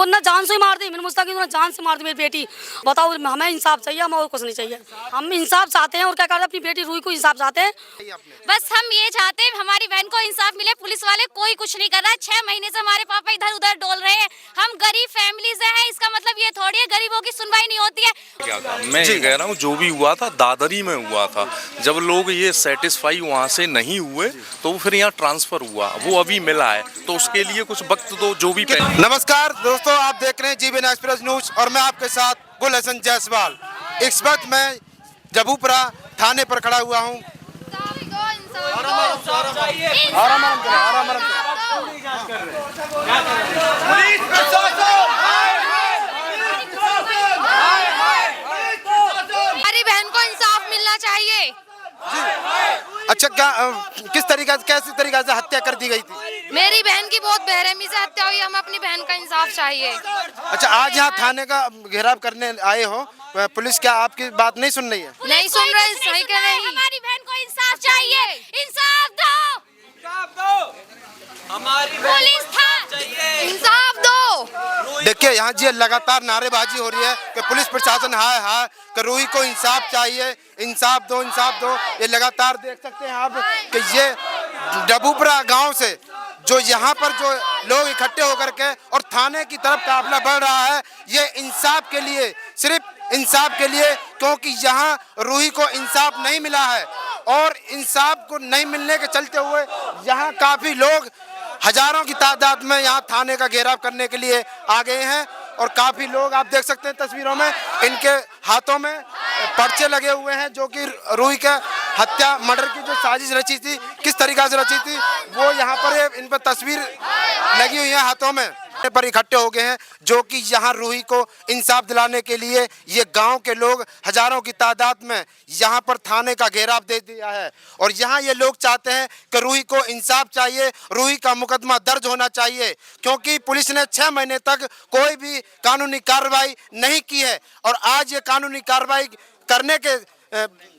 वो ना जान से ही मार दी। मैंने मुस्तकीम ने जान से मार दी मेरी बेटी। बताओ, हमें इंसाफ चाहिए, हमें और कुछ नहीं चाहिए। हम इंसाफ चाहते हैं और क्या करते हैं, अपनी बेटी रूही को इंसाफ चाहते हैं। बस हम ये चाहते हैं हमारी बहन को इंसाफ मिले। पुलिस वाले कोई कुछ नहीं कर रहा है। 6 महीने से हमारे पापा इधर उधर डोल रहे हैं। हम गरीब फैमिली से हैं, इसका मतलब ये थोड़ी है गरीबों की सुनवाई नहीं होती है। क्या था, मैं ये कह रहा हूँ जो भी हुआ था दादरी में हुआ था। जब लोग ये सेटिस्फाई वहाँ से नहीं हुए तो फिर यहाँ ट्रांसफर हुआ, वो अभी मिला है, तो उसके लिए कुछ वक्त दो। जो भी नमस्कार दोस्तों, आप देख रहे हैं जीबीएन एक्सप्रेस न्यूज और मैं आपके साथ गुलहसन जायसवाल। इस वक्त मैं जबूपुरा थाने पर खड़ा हुआ हूँ। हमारी बहन को इंसाफ मिलना चाहिए। अच्छा, क्या किस तरीका से, कैसी तरीका से हत्या कर दी गई थी? मेरी बहन की बहुत बेरहमी से हत्या हुई। हम अपनी बहन का इंसाफ चाहिए। अच्छा, आज यहाँ थाने का घेराव करने आए हो, पुलिस क्या आपकी बात नहीं सुन रही है? नहीं सुन रहे, सही कह रहे हैं। हमारी बहन को इंसाफ चाहिए। इंसाफ दो, हमारी पुलिस था, इंसाफ दो। देखिए यहाँ जी लगातार नारेबाजी हो रही है कि पुलिस प्रशासन हाय हाय कि रूही को इंसाफ चाहिए, इंसाफ दो, इंसाफ दो। ये लगातार देख सकते हैं आप कि ये जबूपुरा गांव से जो यहाँ पर जो लोग इकट्ठे होकर के और थाने की तरफ काफिला बढ़ रहा है, ये इंसाफ के लिए, सिर्फ इंसाफ के लिए, क्योंकि यहाँ रूही को इंसाफ नहीं मिला है। और इंसाफ को नहीं मिलने के चलते हुए यहाँ काफ़ी लोग हजारों की तादाद में यहाँ थाने का घेराव करने के लिए आ गए हैं। और काफ़ी लोग आप देख सकते हैं तस्वीरों में, इनके हाथों में पर्चे लगे हुए हैं जो कि रूही का हत्या मर्डर की जो साजिश रची थी, किस तरीक़ा से रची थी, वो यहाँ पर इन पर तस्वीर लगी हुई है हाथों में पर इकट्ठे हो गए हैं, जो कि यहाँ रूही को इंसाफ दिलाने के लिए ये गांव के लोग हजारों की तादाद में यहाँ पर थाने का घेराव दे दिया है। और यहाँ ये लोग चाहते हैं कि रूही को इंसाफ चाहिए, रूही का मुकदमा दर्ज होना चाहिए, क्योंकि पुलिस ने 6 महीने तक कोई भी कानूनी कार्रवाई नहीं की है। और आज ये कानूनी कार्रवाई करने के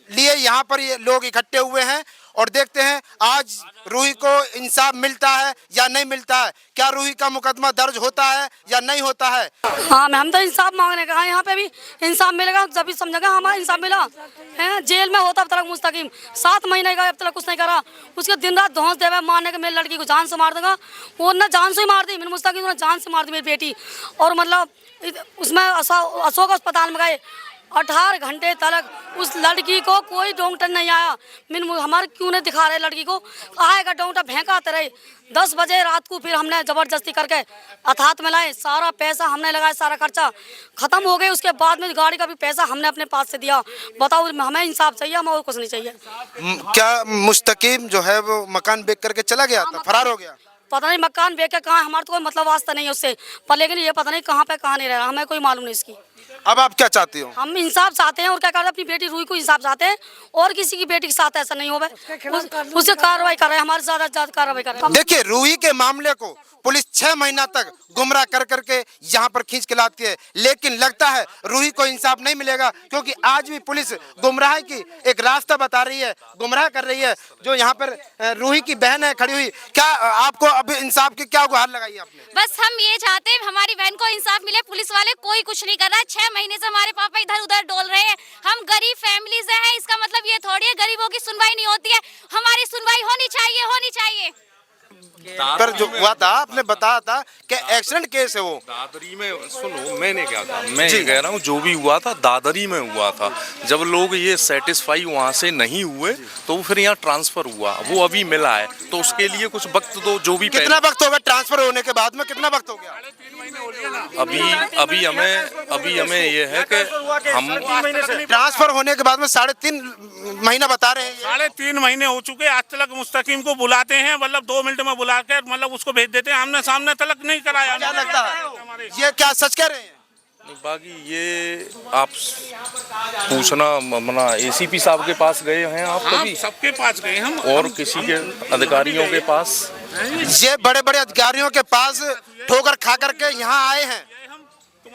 लिए यहाँ पर ये लोग इकट्ठे हुए हैं। और देखते हैं आज रूही को इंसाफ मिलता है या नहीं मिलता है, क्या रूही का मुकदमा दर्ज होता है या नहीं होता है। हाँ, हम तो इंसाफ मांगने का, यहाँ पे भी इंसाफ मिलेगा जब भी समझेगा हमारा इंसाफ मिला है। जेल में होता अब तक मुस्तकीम 7 महीने का, अब तक कुछ नहीं करा। उसके दिन रात धौंस देवे मारने के, मेरी लड़की को जान से मार देगा। वो ना जान से ही मार दी। मैंने मुस्तकीम ने जान से मार दी मेरी बेटी। और मतलब उसमें अशोक अस्पताल में गए, 18 घंटे तक उस लड़की को कोई डॉक्टर नहीं आया। हमारे क्यों नहीं दिखा रहे लड़की को, आएगा डॉक्टर भैंकाते रहे। 10 बजे रात को फिर हमने ज़बरदस्ती करके अथात में लाए, सारा पैसा हमने लगाया, सारा खर्चा ख़त्म हो गया। उसके बाद में गाड़ी का भी पैसा हमने अपने पास से दिया। बताओ, हमें इंसाफ चाहिए, हमें और कुछ नहीं चाहिए। क्या मुस्तकीम जो है वो मकान बेच करके चला गया था, फरार हो गया? पता नहीं मकान बेच के कहाँ, हमारा तो कोई मतलब वास्ता नहीं है उससे, पर लेकिन ये पता नहीं कहाँ पे कहाँ नहीं रह रहा, हमें कोई मालूम नहीं इसकी। अब आप क्या चाहती हो? हम इंसाफ चाहते हैं और क्या करते हैं, अपनी बेटी रूही को इंसाफ चाहते हैं और किसी की बेटी के साथ ऐसा नहीं होगा, उससे कार्रवाई कर रहे हैं, हमारे ज्यादा ज्यादा कार्रवाई कर रहे हैं। देखिए रूही के मामले को पुलिस 6 महीना तक गुमराह कर करके यहाँ पर खींच के लाती है, लेकिन लगता है रूही को इंसाफ नहीं मिलेगा, क्योंकि आज भी पुलिस गुमराह की एक रास्ता बता रही है, गुमराह कर रही है। जो यहाँ पर रूही की बहन है खड़ी हुई, क्या आपको अब इंसाफ की क्या गुहार लगाई आपने? बस हम ये चाहते हैं हमारी बहन को इंसाफ मिले। पुलिस वाले कोई कुछ नहीं कर रहा है। 6 महीने से हमारे पापा इधर उधर डोल रहे हैं। हम गरीब फैमिली से हैं, इसका मतलब ये थोड़ी है गरीबों की सुनवाई नहीं होती है। हमारी सुनवाई होनी चाहिए, होनी चाहिए। पर जो हुआ था, आपने बताया था कि एक्सीडेंट केस है वो दादरी में। सुनो, मैंने क्या कहा, मैं ये कह रहा हूँ जो भी हुआ था दादरी में हुआ था। जब लोग ये सेटिस्फाई वहाँ से नहीं हुए तो फिर यहाँ ट्रांसफर हुआ, वो अभी मिला है, तो उसके लिए कुछ वक्त दो। जो भी कितना वक्त हो गया ट्रांसफर होने के बाद में, कितना वक्त हो गया? अभी हमें ये है कि हम ट्रांसफर होने के बाद में 3.5 महीना बता रहे हैं। 3.5 महीने हो चुके। आज तक मुस्तकीम को बुलाते हैं, मतलब 2 मिनट में बुला कर मतलब उसको भेज देते हैं, आमने सामने तलक नहीं कराया। क्या लगता है ये क्या सच कह रहे हैं? बाकी ये आप पूछना मना एसीपी साहब के पास गए हैं आप कभी? हाँ, सबके पास गए हम, और किसी के अधिकारियों के पास? ये बड़े बड़े अधिकारियों के पास ठोकर खा करके यहाँ आए हैं।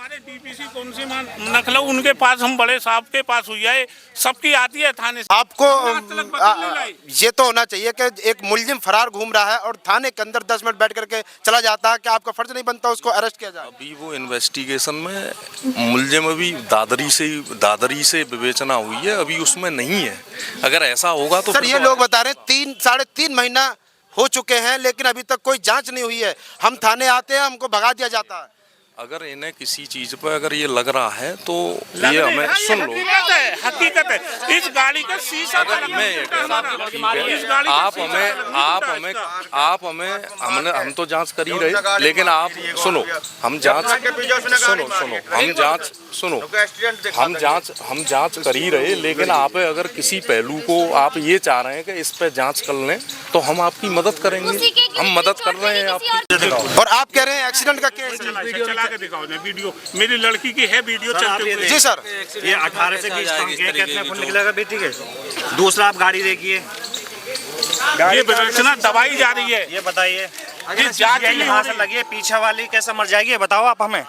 हमारे डीपीसी कौन सी नखलऊ उनके पास, हम बड़े साहब के पास हुई है, सबकी आती है थाने से। आपको आपको ये तो होना चाहिए कि एक मुलजिम फरार घूम रहा है और थाने के अंदर 10 मिनट बैठ करके चला जाता है, कि आपका फर्ज नहीं बनता उसको अरेस्ट किया जाए? अभी वो इन्वेस्टिगेशन में मुलजिम अभी दादरी से विवेचना हुई है, अभी उसमें नहीं है। अगर ऐसा होगा तो सर ये लोग बता रहे हैं 3-3.5 महीना हो चुके हैं, लेकिन अभी तक कोई जांच नहीं हुई है। हम थाने आते हैं, हमको भगा दिया जाता है। अगर इन्हें किसी चीज पर अगर ये लग रहा है तो ये हमें सुन लो। हकीकत है, इस गाड़ी का शीशा अगर मैं ये कह रहा हूं, ठीक है, हम तो जांच कर ही रहे, लेकिन आप सुनो, हम जांच कर ही रहे, लेकिन आप अगर किसी पहलू को आप ये चाह रहे हैं कि इस पे जांच कर लें तो हम आपकी मदद करेंगे। हम मदद कर रहे हैं आपकी। और आप कह रहे हैं एक्सीडेंट का केस चला के दिखाओ ना वीडियो, मेरी लड़की की है वीडियो चलते हुए। जी सर, ये 18 से 20 कितने फुट निकलेगा बेटी के? दूसरा आप गाड़ी देखिए, ये विवेचना दबाई जा रही है। ये बताइए, जांच यहाँ से लगी है, पीछे वाली कैसे मर जाएगी? बताओ आप हमें।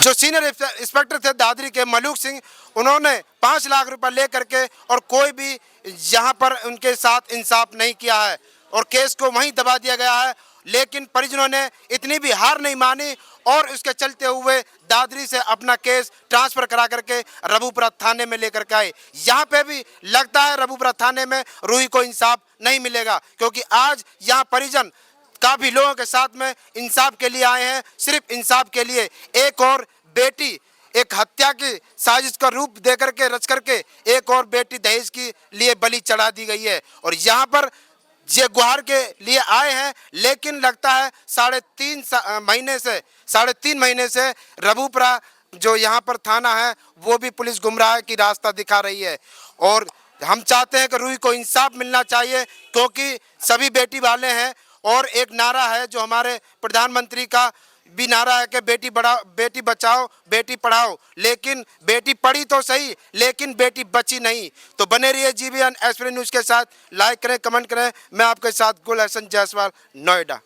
जो सीनियर इंस्पेक्टर थे दादरी के मलूक सिंह, उन्होंने 5 लाख रुपए ले करके और कोई भी यहाँ पर उनके साथ इंसाफ नहीं किया है और केस को वहीं दबा दिया गया है। लेकिन परिजनों ने इतनी भी हार नहीं मानी और उसके चलते हुए दादरी से अपना केस ट्रांसफर करा करके रबूपुरा थाने में लेकर के आए। यहाँ पे भी लगता है रबूपुरा थाने में रूही को इंसाफ नहीं मिलेगा, क्योंकि आज यहाँ परिजन काफी लोगों के साथ में इंसाफ के लिए आए हैं, सिर्फ इंसाफ के लिए। एक और बेटी एक हत्या की साजिश का रूप दे करके रच करके एक और बेटी दहेज के लिए बलि चढ़ा दी गई है और यहाँ पर ये गुहार के लिए आए हैं। लेकिन लगता है 3.5 महीने से रबूपुरा जो यहाँ पर थाना है वो भी पुलिस गुमराह की रास्ता दिखा रही है और हम चाहते हैं कि रूही को इंसाफ मिलना चाहिए, क्योंकि सभी बेटी वाले हैं। और एक नारा है जो हमारे प्रधानमंत्री का भी नारा है कि बेटी बचाओ बेटी पढ़ाओ, लेकिन बेटी पढ़ी तो सही लेकिन बेटी बची नहीं। तो बने रहिए GBN एक्सप्रेस न्यूज़ के साथ, लाइक करें, कमेंट करें। मैं आपके साथ गुल हसन जायसवाल, नोएडा।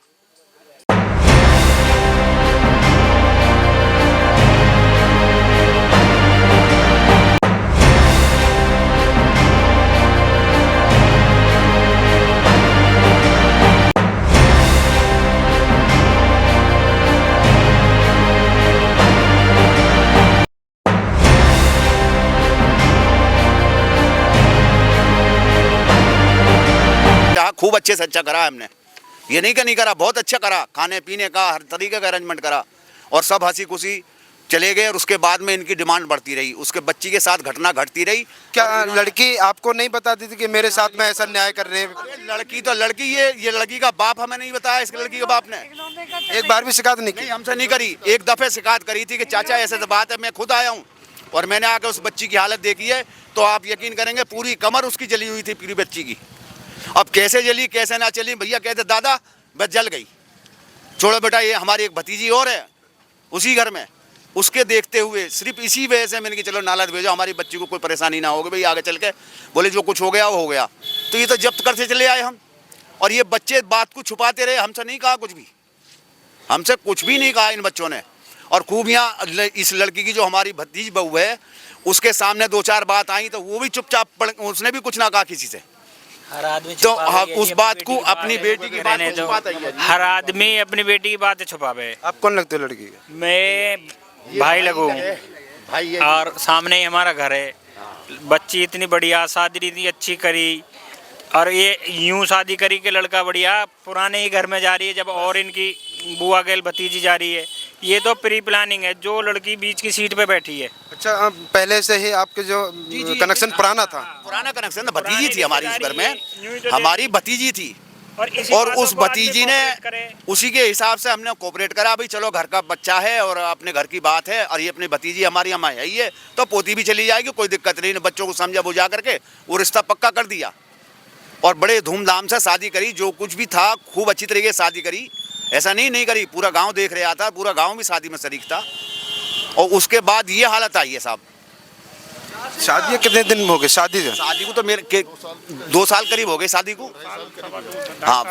खूब अच्छे से अच्छा करा हमने, ये नहीं कि नहीं करा, बहुत अच्छा करा। खाने पीने का हर तरीके का अरेंजमेंट करा और सब हंसी खुशी चले गए। और उसके बाद में इनकी डिमांड बढ़ती रही, उसके बच्ची के साथ घटना घटती रही। क्या लड़की आपको नहीं बताती थी कि मेरे साथ में ऐसा न्याय कर रहे हैं? लड़की तो लड़की, ये लड़की का बाप हमें नहीं बताया। इस लड़की के बाप ने एक बार भी शिकायत नहीं की? नहीं, हमसे नहीं करी। एक दफे शिकायत करी थी कि चाचा ऐसे तो बात है। मैं खुद आया हूँ और मैंने आकर उस बच्ची की हालत देखी है तो आप यकीन करेंगे पूरी कमर उसकी जली हुई थी, पूरी बच्ची की। अब कैसे जली कैसे ना चली, भैया कहते दादा बस जल गई, छोड़ो बेटा। ये हमारी एक भतीजी और है उसी घर में, उसके देखते हुए सिर्फ इसी वजह से मैंने कि चलो नाला भेजो, हमारी बच्ची को कोई परेशानी ना होगी भाई आगे चल के। बोले जो कुछ हो गया वो हो गया। तो ये तो जब्त करते चले आए हम, और ये बच्चे बात को छुपाते रहे। हमसे नहीं कहा कुछ भी, हमसे कुछ भी नहीं कहा इन बच्चों ने। और खूब यहाँ इस लड़की की जो हमारी भतीजी बहू है उसके सामने 2-4 बात आई तो वो भी चुपचाप, उसने भी कुछ ना कहा किसी से। हर आदमी तो उस बात को अपनी बेटी की बात को छुपाता ही है। हर आदमी अपनी बेटी की बात छुपावे। आप कौन लगते हो लड़की के? मैं भाई लगूं भाई और सामने ही हमारा घर है। बच्ची इतनी बढ़िया शादी इतनी अच्छी करी और ये यूं शादी करी कि लड़का बढ़िया पुराने ही घर में जा रही है, जब और इनकी बुआ के भतीजी जा रही है। ये तो प्री प्लानिंग है, जो लड़की बीच की सीट पे बैठी है। अच्छा, पहले से ही आपके जो कनेक्शन पुराना था? पुराना कनेक्शन, भतीजी थी हमारी इस घर में, हमारी भतीजी थी। और उस भतीजी ने उसी के हिसाब से हमने कोऑपरेट करा, भाई चलो घर का बच्चा है और अपने घर की बात है और ये अपनी भतीजी हमारी यहाँ यही है तो पोती भी चली जाएगी, कोई दिक्कत नहीं। बच्चों को समझा बुझा करके वो रिश्ता पक्का कर दिया और बड़े धूमधाम से शादी करी। जो कुछ भी था खूब अच्छी तरीके से शादी करी, ऐसा नहीं करी। पूरा गांव देख रहा था, पूरा गांव भी शादी में शरीक था। और उसके बाद ये हालत आई है साहब। शादी कितने दिन हो गए शादी से? शादी को तो मेरे 2 साल करीब हो गए शादी को। हाँ।